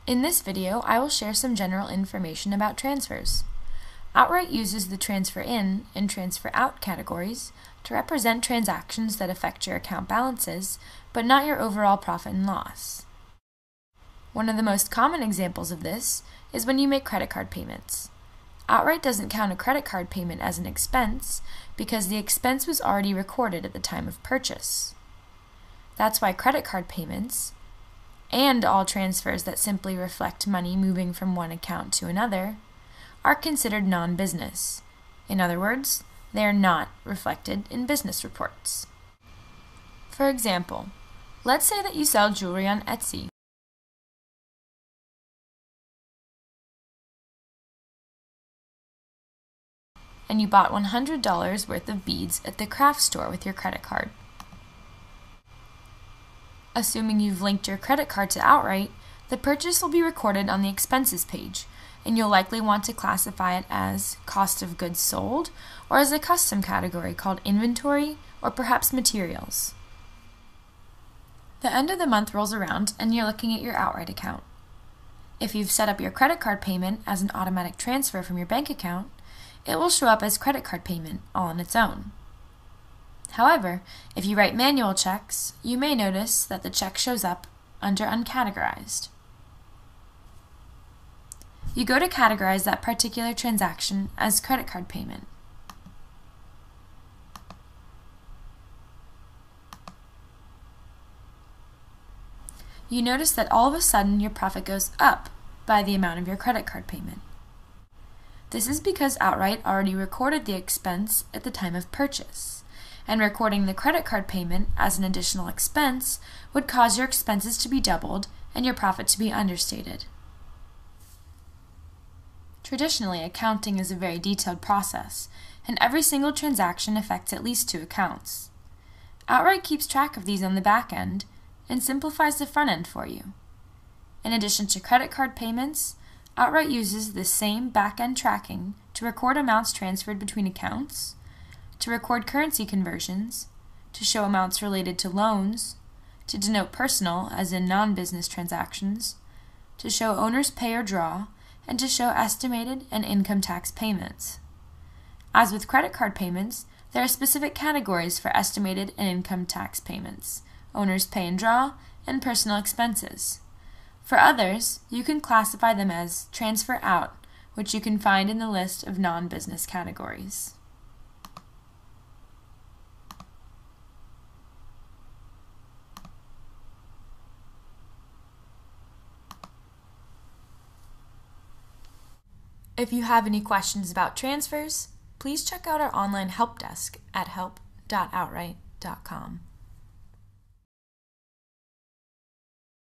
In this video, I will share some general information about transfers. Outright uses the transfer in and transfer out categories to represent transactions that affect your account balances, but not your overall profit and loss. One of the most common examples of this is when you make credit card payments. Outright doesn't count a credit card payment as an expense because the expense was already recorded at the time of purchase. That's why credit card payments, and all transfers that simply reflect money moving from one account to another, are considered non-business. In other words, they are not reflected in business reports. For example, let's say that you sell jewelry on Etsy. And you bought $100 worth of beads at the craft store with your credit card. Assuming you've linked your credit card to Outright, the purchase will be recorded on the expenses page, and you'll likely want to classify it as cost of goods sold or as a custom category called inventory or perhaps materials. The end of the month rolls around and you're looking at your Outright account. If you've set up your credit card payment as an automatic transfer from your bank account, it will show up as credit card payment all on its own. However, if you write manual checks, you may notice that the check shows up under Uncategorized. You go to categorize that particular transaction as credit card payment. You notice that all of a sudden your profit goes up by the amount of your credit card payment. This is because Outright already recorded the expense at the time of purchase, and recording the credit card payment as an additional expense would cause your expenses to be doubled and your profit to be understated. Traditionally, accounting is a very detailed process, and every single transaction affects at least 2 accounts. Outright keeps track of these on the back end and simplifies the front end for you. In addition to credit card payments, Outright uses the same back-end tracking to record amounts transferred between accounts, to record currency conversions, to show amounts related to loans, to denote personal, as in non-business transactions, to show owner's pay or draw, and to show estimated and income tax payments. As with credit card payments, there are specific categories for estimated and income tax payments, owner's pay and draw, and personal expenses. For others, you can classify them as transfer out, which you can find in the list of non-business categories. If you have any questions about transfers, please check out our online help desk at help.outright.com.